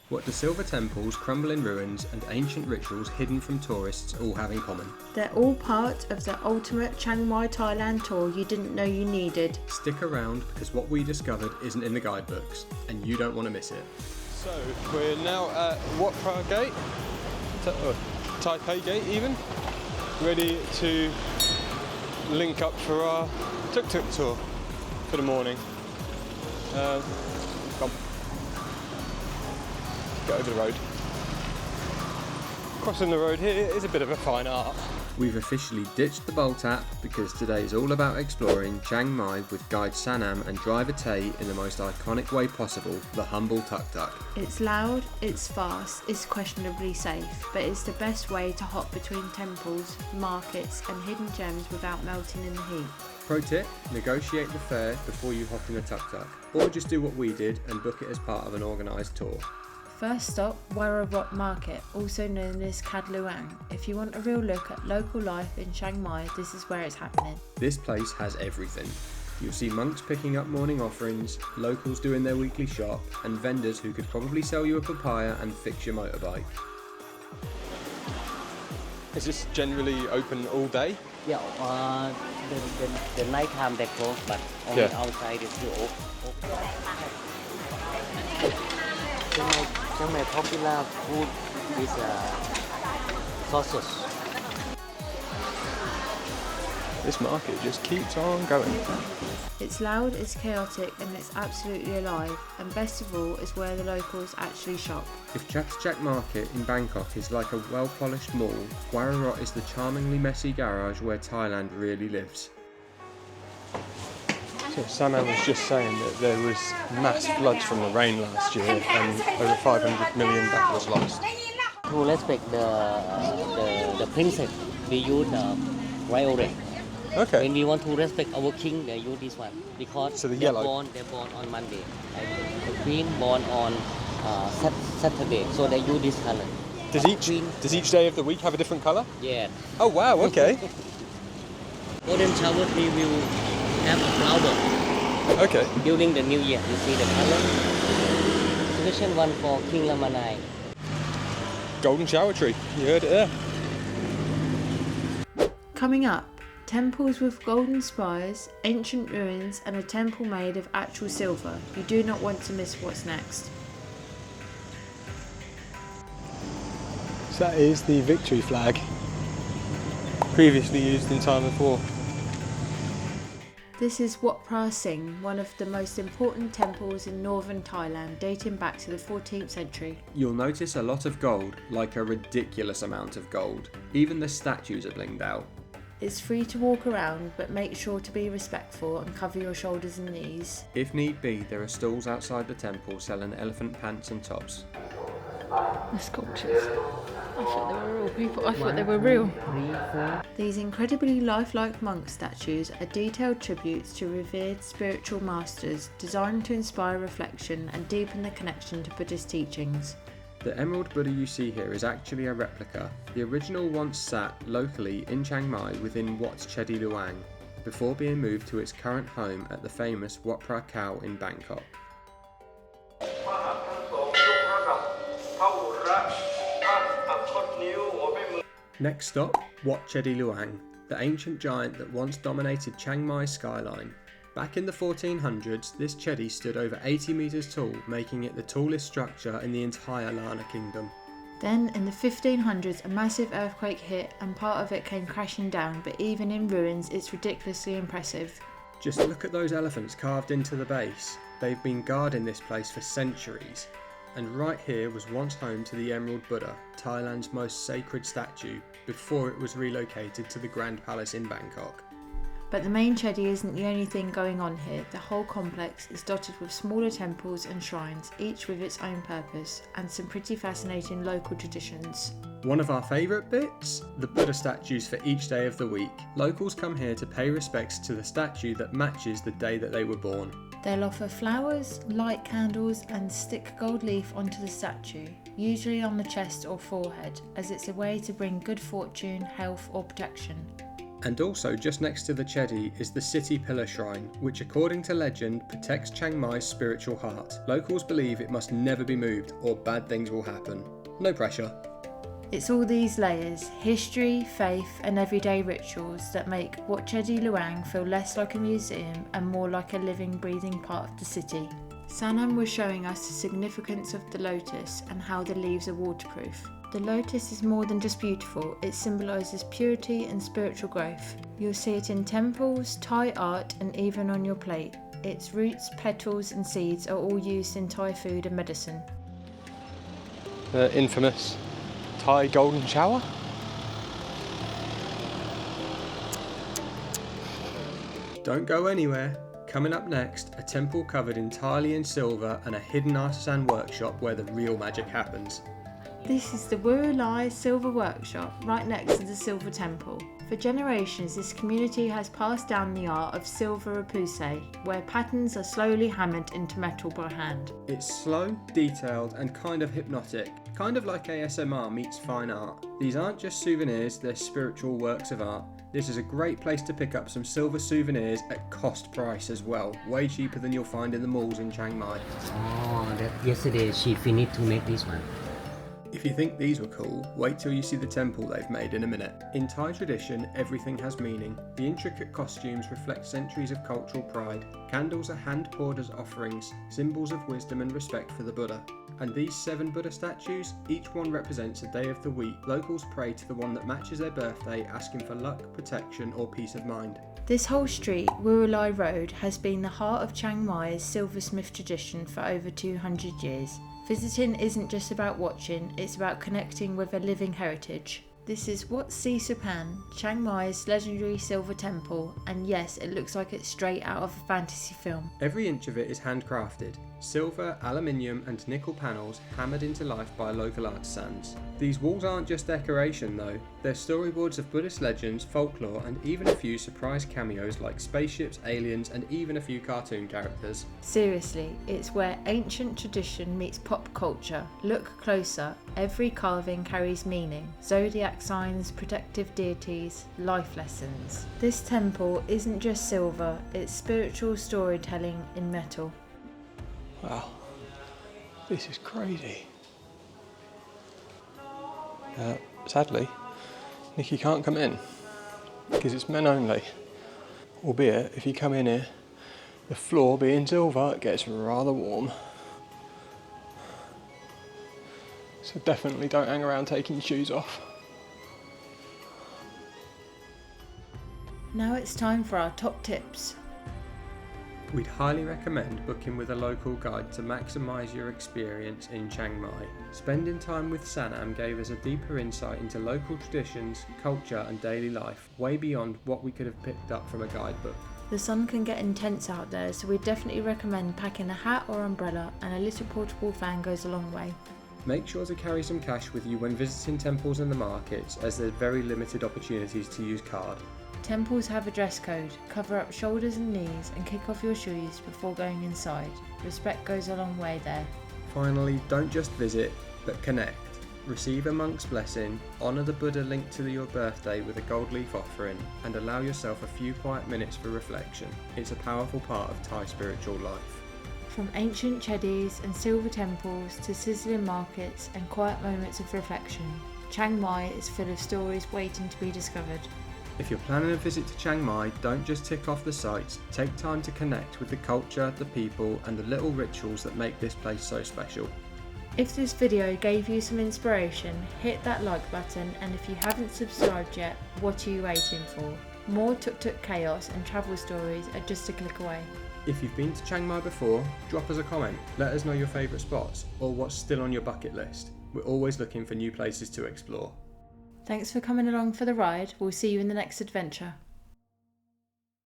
What do silver temples, crumbling ruins and ancient rituals hidden from tourists all have in common? They're all part of the ultimate Chiang Mai Thailand tour you didn't know you needed. Stick around because what we discovered isn't in the guidebooks and you don't want to miss it. So we're now at Wat Phra Gate, Taipei Gate even, ready to link up for our tuk-tuk tour for the morning. Come. Get over the road. Crossing the road here is a bit of a fine art. We've officially ditched the Bolt app because today is all about exploring Chiang Mai with guide Sanam and driver Tay in the most iconic way possible, the humble tuk-tuk. It's loud, it's fast, it's questionably safe, but it's the best way to hop between temples, markets and hidden gems without melting in the heat. Pro tip, negotiate the fare before you hop in a tuk-tuk, or just do what we did and book it as part of an organised tour. First stop, Warorot Market, also known as Chedi Luang. If you want a real look at local life in Chiang Mai, this is where it's happening. This place has everything. You'll see monks picking up morning offerings, locals doing their weekly shop, and vendors who could probably sell you a papaya and fix your motorbike. Is this generally open all day? Yeah, the night time they close, but only outside is still open. Chiang Mai popular food is sausage. This market just keeps on going. It's loud, it's chaotic and it's absolutely alive, and best of all is where the locals actually shop. If Chak Market in Bangkok is like a well-polished mall, Warorot is the charmingly messy garage where Thailand really lives. So Sanam was just saying that there was mass floods from the rain last year and over 500 million baht was lost. To respect the princess, we use violet. Okay. When we want to respect our king, they use this one because so the they're yellow. born on Monday. The queen born on Saturday, so they use this color. Does each day of the week have a different color? Yeah. Oh wow, okay. Golden shower tree will have a flower. Okay. During the new year, you see the color. Special one for King Lamanai. Golden shower tree, you heard it there. Coming up, temples with golden spires, ancient ruins and a temple made of actual silver. You do not want to miss what's next. So that is the victory flag, previously used in time of war. This is Wat Singh, one of the most important temples in northern Thailand, dating back to the 14th century. You'll notice a lot of gold, like a ridiculous amount of gold. Even the statues are blinged out. It's free to walk around, but make sure to be respectful and cover your shoulders and knees. If need be, there are stalls outside the temple selling elephant pants and tops. The sculptures. I thought they were real people. I thought they were real. These incredibly lifelike monk statues are detailed tributes to revered spiritual masters, designed to inspire reflection and deepen the connection to Buddhist teachings. The Emerald Buddha you see here is actually a replica. The original once sat locally in Chiang Mai within Wat Chedi Luang, before being moved to its current home at the famous Wat Phra Khao in Bangkok. Next stop, Wat Chedi Luang, the ancient giant that once dominated Chiang Mai's skyline. Back in the 1400s, this Chedi stood over 80 metres tall, making it the tallest structure in the entire Lana Kingdom. Then, in the 1500s, a massive earthquake hit and part of it came crashing down, but even in ruins, it's ridiculously impressive. Just look at those elephants carved into the base. They've been guarding this place for centuries. And right here was once home to the Emerald Buddha, Thailand's most sacred statue, before it was relocated to the Grand Palace in Bangkok. But the main Chedi isn't the only thing going on here. The whole complex is dotted with smaller temples and shrines, each with its own purpose, and some pretty fascinating local traditions. One of our favourite bits? The Buddha statues for each day of the week. Locals come here to pay respects to the statue that matches the day that they were born. They'll offer flowers, light candles and stick a gold leaf onto the statue, usually on the chest or forehead, as it's a way to bring good fortune, health or protection. And also just next to the Chedi is the City Pillar Shrine, which according to legend protects Chiang Mai's spiritual heart. Locals believe it must never be moved or bad things will happen. No pressure. It's all these layers, history, faith and everyday rituals that make Wat Chedi Luang feel less like a museum and more like a living, breathing part of the city. Sanam was showing us the significance of the lotus and how the leaves are waterproof. The lotus is more than just beautiful, it symbolises purity and spiritual growth. You'll see it in temples, Thai art and even on your plate. Its roots, petals and seeds are all used in Thai food and medicine. The infamous Thai golden shower. Don't go anywhere. Coming up next, a temple covered entirely in silver and a hidden artisan workshop where the real magic happens. This is the Wualai Silver Workshop, right next to the Silver Temple. For generations, this community has passed down the art of silver repoussé, where patterns are slowly hammered into metal by hand. It's slow, detailed and kind of hypnotic, kind of like ASMR meets fine art. These aren't just souvenirs, they're spiritual works of art. This is a great place to pick up some silver souvenirs at cost price as well, way cheaper than you'll find in the malls in Chiang Mai. Oh, that yesterday she finished to make this one. If you think these were cool, wait till you see the temple they've made in a minute. In Thai tradition, everything has meaning. The intricate costumes reflect centuries of cultural pride. Candles are hand poured as offerings, symbols of wisdom and respect for the Buddha. And these 7 Buddha statues, each one represents a day of the week. Locals pray to the one that matches their birthday, asking for luck, protection or peace of mind. This whole street, Wualai Road, has been the heart of Chiang Mai's silversmith tradition for over 200 years. Visiting isn't just about watching, it's about connecting with a living heritage. This is Wat Chedi Suphan, Chiang Mai's legendary silver temple, and yes, it looks like it's straight out of a fantasy film. Every inch of it is handcrafted. Silver, aluminium and nickel panels hammered into life by local artisans. These walls aren't just decoration though, they're storyboards of Buddhist legends, folklore and even a few surprise cameos like spaceships, aliens and even a few cartoon characters. Seriously, it's where ancient tradition meets pop culture. Look closer, every carving carries meaning. Zodiac signs, protective deities, life lessons. This temple isn't just silver, it's spiritual storytelling in metal. Wow, this is crazy. Sadly, Nikki can't come in because it's men only. Albeit, if you come in here, the floor being silver, it gets rather warm. So definitely don't hang around taking your shoes off. Now it's time for our top tips. We'd highly recommend booking with a local guide to maximise your experience in Chiang Mai. Spending time with Sanam gave us a deeper insight into local traditions, culture and daily life, way beyond what we could have picked up from a guidebook. The sun can get intense out there, so we definitely recommend packing a hat or umbrella, and a little portable fan goes a long way. Make sure to carry some cash with you when visiting temples and the markets, as there's very limited opportunities to use card. Temples have a dress code. Cover up shoulders and knees and kick off your shoes before going inside. Respect goes a long way there. Finally, don't just visit, but connect. Receive a monk's blessing, honour the Buddha linked to your birthday with a gold leaf offering, and allow yourself a few quiet minutes for reflection. It's a powerful part of Thai spiritual life. From ancient chedis and silver temples to sizzling markets and quiet moments of reflection, Chiang Mai is full of stories waiting to be discovered. If you're planning a visit to Chiang Mai, don't just tick off the sights, take time to connect with the culture, the people and the little rituals that make this place so special. If this video gave you some inspiration, hit that like button, and if you haven't subscribed yet, what are you waiting for? More tuk-tuk chaos and travel stories are just a click away. If you've been to Chiang Mai before, drop us a comment, let us know your favourite spots or what's still on your bucket list. We're always looking for new places to explore. Thanks for coming along for the ride. We'll see you in the next adventure.